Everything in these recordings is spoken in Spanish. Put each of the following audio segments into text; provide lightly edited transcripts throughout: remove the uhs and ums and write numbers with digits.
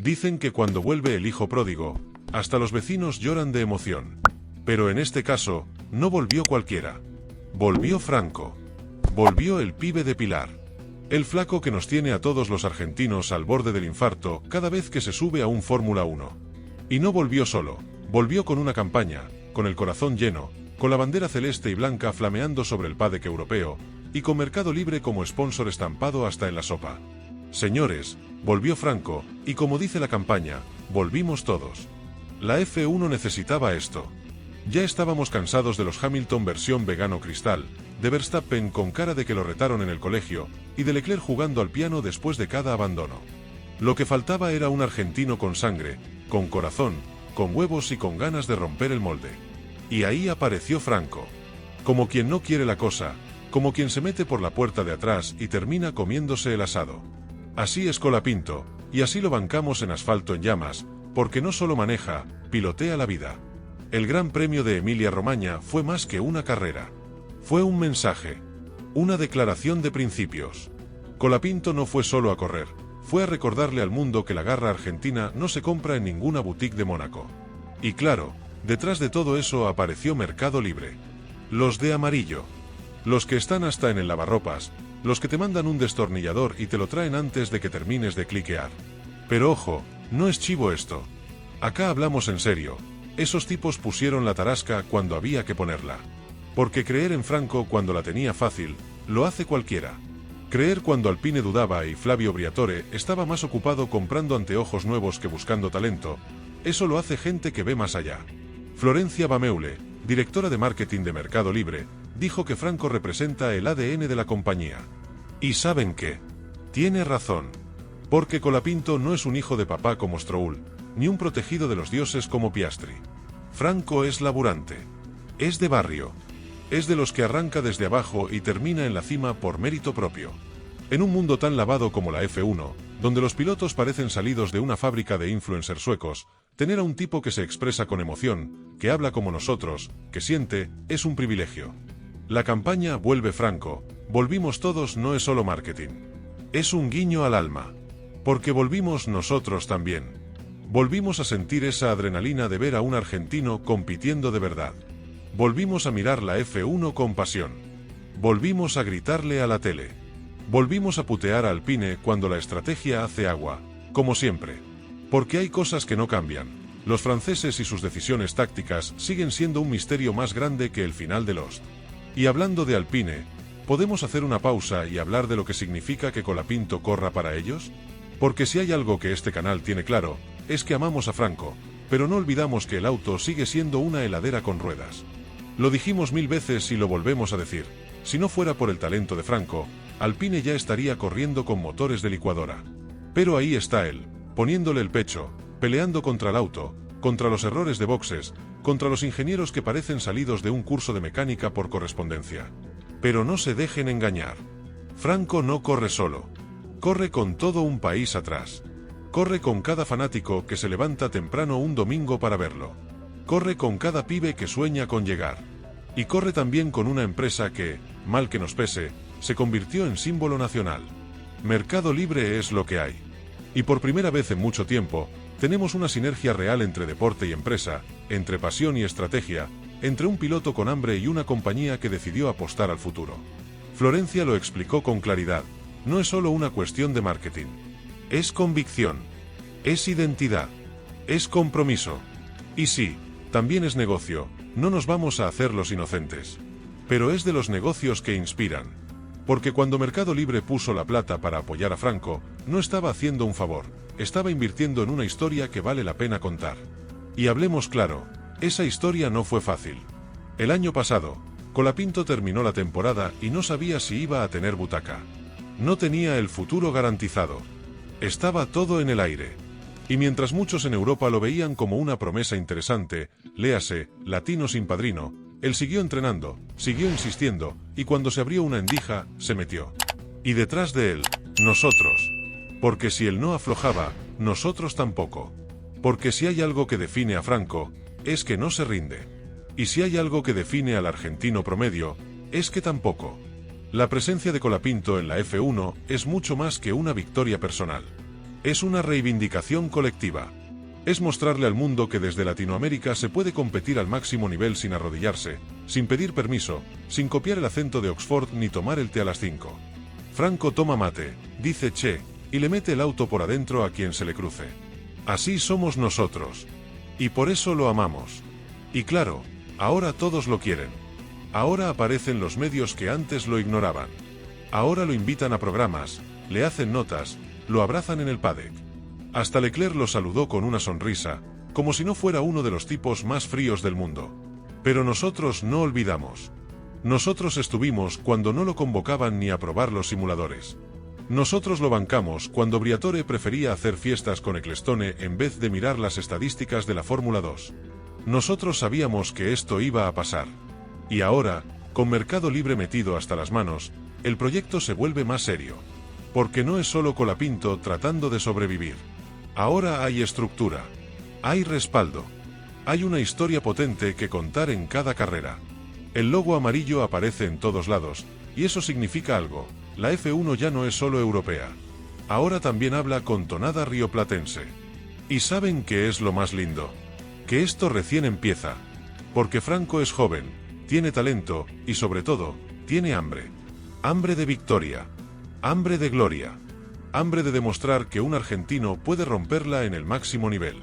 Dicen que cuando vuelve el hijo pródigo, hasta los vecinos lloran de emoción. Pero en este caso, no volvió cualquiera. Volvió Franco. Volvió el pibe de Pilar. El flaco que nos tiene a todos los argentinos al borde del infarto cada vez que se sube a un Fórmula 1. Y no volvió solo, volvió con una campaña, con el corazón lleno, con la bandera celeste y blanca flameando sobre el paddock europeo, y con Mercado Libre como sponsor estampado hasta en la sopa. Señores, volvió Franco, y como dice la campaña, volvimos todos. La F1 necesitaba esto. Ya estábamos cansados de los Hamilton versión vegano cristal, de Verstappen con cara de que lo retaron en el colegio, y de Leclerc jugando al piano después de cada abandono. Lo que faltaba era un argentino con sangre, con corazón, con huevos y con ganas de romper el molde. Y ahí apareció Franco. Como quien no quiere la cosa, como quien se mete por la puerta de atrás y termina comiéndose el asado. Así es Colapinto, y así lo bancamos en Asfalto en Llamas, porque no solo maneja, pilotea la vida. El Gran Premio de Emilia-Romagna fue más que una carrera. Fue un mensaje. Una declaración de principios. Colapinto no fue solo a correr, fue a recordarle al mundo que la garra argentina no se compra en ninguna boutique de Mónaco. Y claro, detrás de todo eso apareció Mercado Libre. Los de amarillo. Los que están hasta en el lavarropas, los que te mandan un destornillador y te lo traen antes de que termines de cliquear. Pero ojo, no es chivo esto. Acá hablamos en serio. Esos tipos pusieron la tarasca cuando había que ponerla. Porque creer en Franco cuando la tenía fácil, lo hace cualquiera. Creer cuando Alpine dudaba y Flavio Briatore estaba más ocupado comprando anteojos nuevos que buscando talento, eso lo hace gente que ve más allá. Florencia Bameule, directora de marketing de Mercado Libre, dijo que Franco representa el ADN de la compañía. ¿Y saben qué? Tiene razón. Porque Colapinto no es un hijo de papá como Stroll, ni un protegido de los dioses como Piastri. Franco es laburante. Es de barrio. Es de los que arranca desde abajo y termina en la cima por mérito propio. En un mundo tan lavado como la F1, donde los pilotos parecen salidos de una fábrica de influencers suecos, tener a un tipo que se expresa con emoción, que habla como nosotros, que siente, es un privilegio. La campaña Vuelve Franco, volvimos todos no es solo marketing. Es un guiño al alma. Porque volvimos nosotros también. Volvimos a sentir esa adrenalina de ver a un argentino compitiendo de verdad. Volvimos a mirar la F1 con pasión. Volvimos a gritarle a la tele. Volvimos a putear a Alpine cuando la estrategia hace agua, como siempre. Porque hay cosas que no cambian. Los franceses y sus decisiones tácticas siguen siendo un misterio más grande que el final de Lost. Y hablando de Alpine, ¿podemos hacer una pausa y hablar de lo que significa que Colapinto corra para ellos? Porque si hay algo que este canal tiene claro, es que amamos a Franco, pero no olvidamos que el auto sigue siendo una heladera con ruedas. Lo dijimos 1000 veces y lo volvemos a decir, si no fuera por el talento de Franco, Alpine ya estaría corriendo con motores de licuadora. Pero ahí está él, poniéndole el pecho, peleando contra el auto, contra los errores de boxes, contra los ingenieros que parecen salidos de un curso de mecánica por correspondencia. Pero no se dejen engañar. Franco no corre solo. Corre con todo un país atrás. Corre con cada fanático que se levanta temprano un domingo para verlo. Corre con cada pibe que sueña con llegar. Y corre también con una empresa que, mal que nos pese, se convirtió en símbolo nacional. Mercado Libre es lo que hay. Y por primera vez en mucho tiempo, tenemos una sinergia real entre deporte y empresa, entre pasión y estrategia, entre un piloto con hambre y una compañía que decidió apostar al futuro. Florencia lo explicó con claridad, no es solo una cuestión de marketing. Es convicción. Es identidad. Es compromiso. Y sí, también es negocio, no nos vamos a hacer los inocentes. Pero es de los negocios que inspiran. Porque cuando Mercado Libre puso la plata para apoyar a Franco, no estaba haciendo un favor, estaba invirtiendo en una historia que vale la pena contar. Y hablemos claro, esa historia no fue fácil. El año pasado, Colapinto terminó la temporada y no sabía si iba a tener butaca. No tenía el futuro garantizado. Estaba todo en el aire. Y mientras muchos en Europa lo veían como una promesa interesante, léase, latino sin padrino, él siguió entrenando, siguió insistiendo, y cuando se abrió una endija, se metió. Y detrás de él, nosotros. Porque si él no aflojaba, nosotros tampoco. Porque si hay algo que define a Franco, es que no se rinde. Y si hay algo que define al argentino promedio, es que tampoco. La presencia de Colapinto en la F1 es mucho más que una victoria personal. Es una reivindicación colectiva. Es mostrarle al mundo que desde Latinoamérica se puede competir al máximo nivel sin arrodillarse, sin pedir permiso, sin copiar el acento de Oxford ni tomar el té a las 5. Franco toma mate, dice che, y le mete el auto por adentro a quien se le cruce. Así somos nosotros. Y por eso lo amamos. Y claro, ahora todos lo quieren. Ahora aparecen los medios que antes lo ignoraban. Ahora lo invitan a programas, le hacen notas, lo abrazan en el paddock. Hasta Leclerc lo saludó con una sonrisa, como si no fuera uno de los tipos más fríos del mundo. Pero nosotros no olvidamos. Nosotros estuvimos cuando no lo convocaban ni a probar los simuladores. Nosotros lo bancamos cuando Briatore prefería hacer fiestas con Ecclestone en vez de mirar las estadísticas de la Fórmula 2. Nosotros sabíamos que esto iba a pasar. Y ahora, con Mercado Libre metido hasta las manos, el proyecto se vuelve más serio. Porque no es solo Colapinto tratando de sobrevivir. Ahora hay estructura. Hay respaldo. Hay una historia potente que contar en cada carrera. El logo amarillo aparece en todos lados, y eso significa algo. La F1 ya no es solo europea. Ahora también habla con tonada rioplatense. ¿Y saben qué es lo más lindo? Que esto recién empieza. Porque Franco es joven, tiene talento, y sobre todo, tiene hambre. Hambre de victoria. Hambre de gloria. Hambre de demostrar que un argentino puede romperla en el máximo nivel.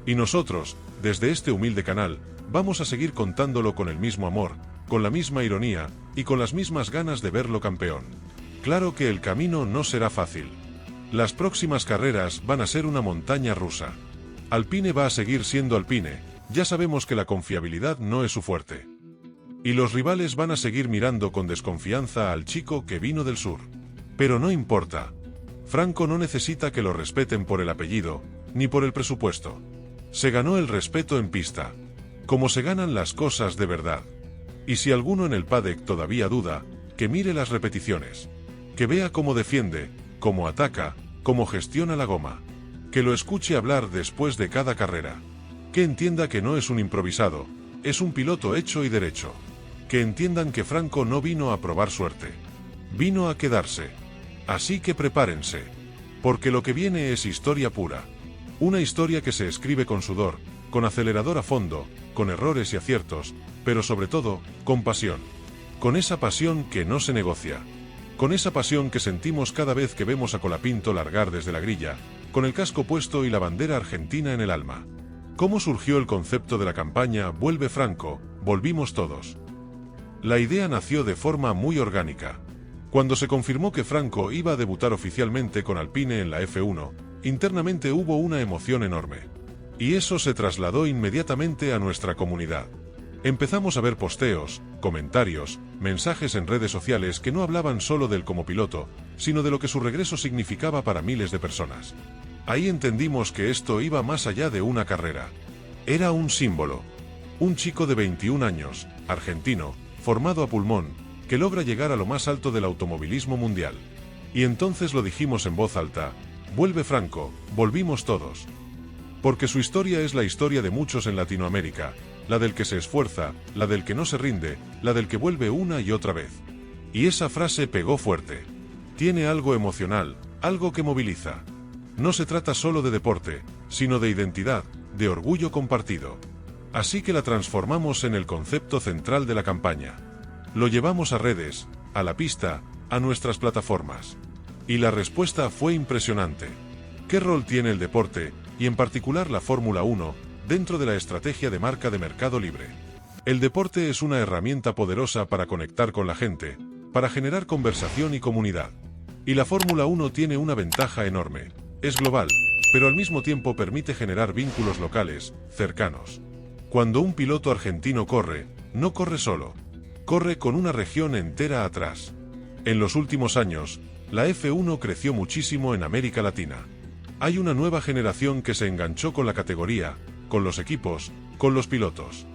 Y nosotros, desde este humilde canal, vamos a seguir contándolo con el mismo amor, con la misma ironía, y con las mismas ganas de verlo campeón. Claro que el camino no será fácil. Las próximas carreras van a ser una montaña rusa. Alpine va a seguir siendo Alpine, ya sabemos que la confiabilidad no es su fuerte. Y los rivales van a seguir mirando con desconfianza al chico que vino del sur. Pero no importa. Franco no necesita que lo respeten por el apellido, ni por el presupuesto. Se ganó el respeto en pista. Como se ganan las cosas de verdad. Y si alguno en el paddock todavía duda, que mire las repeticiones. Que vea cómo defiende, cómo ataca, cómo gestiona la goma. Que lo escuche hablar después de cada carrera. Que entienda que no es un improvisado, es un piloto hecho y derecho. Que entiendan que Franco no vino a probar suerte. Vino a quedarse. Así que prepárense. Porque lo que viene es historia pura. Una historia que se escribe con sudor, con acelerador a fondo, con errores y aciertos, pero sobre todo, con pasión. Con esa pasión que no se negocia. Con esa pasión que sentimos cada vez que vemos a Colapinto largar desde la grilla, con el casco puesto y la bandera argentina en el alma. ¿Cómo surgió el concepto de la campaña Vuelve Franco, volvimos todos? La idea nació de forma muy orgánica. Cuando se confirmó que Franco iba a debutar oficialmente con Alpine en la F1, internamente hubo una emoción enorme. Y eso se trasladó inmediatamente a nuestra comunidad. Empezamos a ver posteos, comentarios, mensajes en redes sociales que no hablaban solo del como piloto, sino de lo que su regreso significaba para miles de personas. Ahí entendimos que esto iba más allá de una carrera. Era un símbolo. Un chico de 21 años, argentino, formado a pulmón, que logra llegar a lo más alto del automovilismo mundial. Y entonces lo dijimos en voz alta: vuelve Franco, volvimos todos. Porque su historia es la historia de muchos en Latinoamérica, la del que se esfuerza, la del que no se rinde, la del que vuelve una y otra vez. Y esa frase pegó fuerte. Tiene algo emocional, algo que moviliza. No se trata solo de deporte, sino de identidad, de orgullo compartido. Así que la transformamos en el concepto central de la campaña. Lo llevamos a redes, a la pista, a nuestras plataformas. Y la respuesta fue impresionante. ¿Qué rol tiene el deporte, y en particular la Fórmula 1, dentro de la estrategia de marca de Mercado Libre? El deporte es una herramienta poderosa para conectar con la gente, para generar conversación y comunidad. Y la Fórmula 1 tiene una ventaja enorme. Es global, pero al mismo tiempo permite generar vínculos locales, cercanos. Cuando un piloto argentino corre, no corre solo. Corre con una región entera atrás. En los últimos años, la F1 creció muchísimo en América Latina. Hay una nueva generación que se enganchó con la categoría, con los equipos, con los pilotos.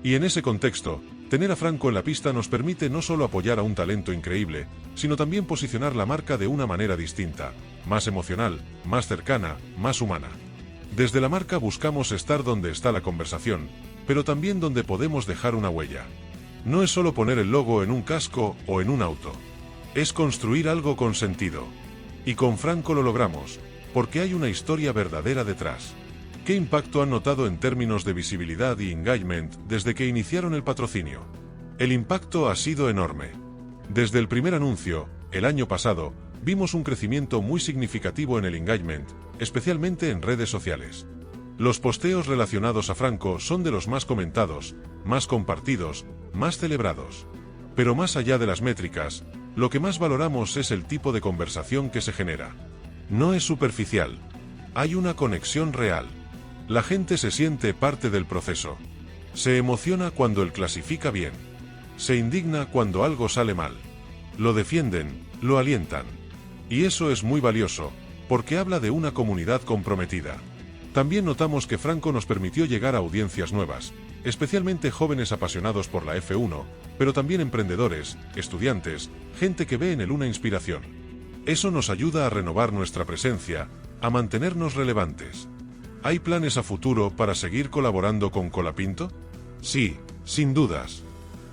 Y en ese contexto, tener a Franco en la pista nos permite no solo apoyar a un talento increíble, sino también posicionar la marca de una manera distinta, más emocional, más cercana, más humana. Desde la marca buscamos estar donde está la conversación, pero también donde podemos dejar una huella. No es solo poner el logo en un casco o en un auto. Es construir algo con sentido. Y con Franco lo logramos. porque hay una historia verdadera detrás. ¿Qué impacto han notado en términos de visibilidad y engagement desde que iniciaron el patrocinio? El impacto ha sido enorme. Desde el primer anuncio, el año pasado, vimos un crecimiento muy significativo en el engagement, especialmente en redes sociales. Los posteos relacionados a Franco son de los más comentados, más compartidos, más celebrados. Pero más allá de las métricas, lo que más valoramos es el tipo de conversación que se genera. No es superficial. Hay una conexión real. La gente se siente parte del proceso. Se emociona cuando él clasifica bien. Se indigna cuando algo sale mal. Lo defienden, lo alientan. Y eso es muy valioso, porque habla de una comunidad comprometida. También notamos que Franco nos permitió llegar a audiencias nuevas, especialmente jóvenes apasionados por la F1, pero también emprendedores, estudiantes, gente que ve en él una inspiración. Eso nos ayuda a renovar nuestra presencia, a mantenernos relevantes. ¿Hay planes a futuro para seguir colaborando con Colapinto? Sí, sin dudas.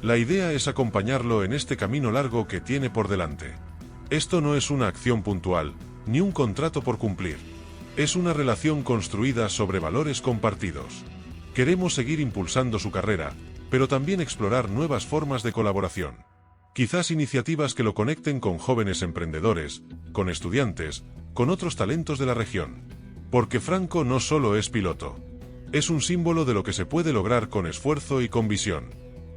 La idea es acompañarlo en este camino largo que tiene por delante. Esto no es una acción puntual, ni un contrato por cumplir. Es una relación construida sobre valores compartidos. Queremos seguir impulsando su carrera, pero también explorar nuevas formas de colaboración. Quizás iniciativas que lo conecten con jóvenes emprendedores, con estudiantes, con otros talentos de la región. Porque Franco no solo es piloto. Es un símbolo de lo que se puede lograr con esfuerzo y con visión.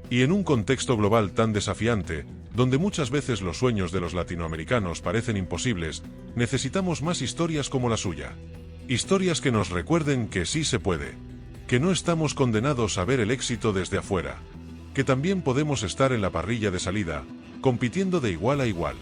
Y en un contexto global tan desafiante, donde muchas veces los sueños de los latinoamericanos parecen imposibles, necesitamos más historias como la suya. Historias que nos recuerden que sí se puede. Que no estamos condenados a ver el éxito desde afuera. Que también podemos estar en la parrilla de salida, compitiendo de igual a igual.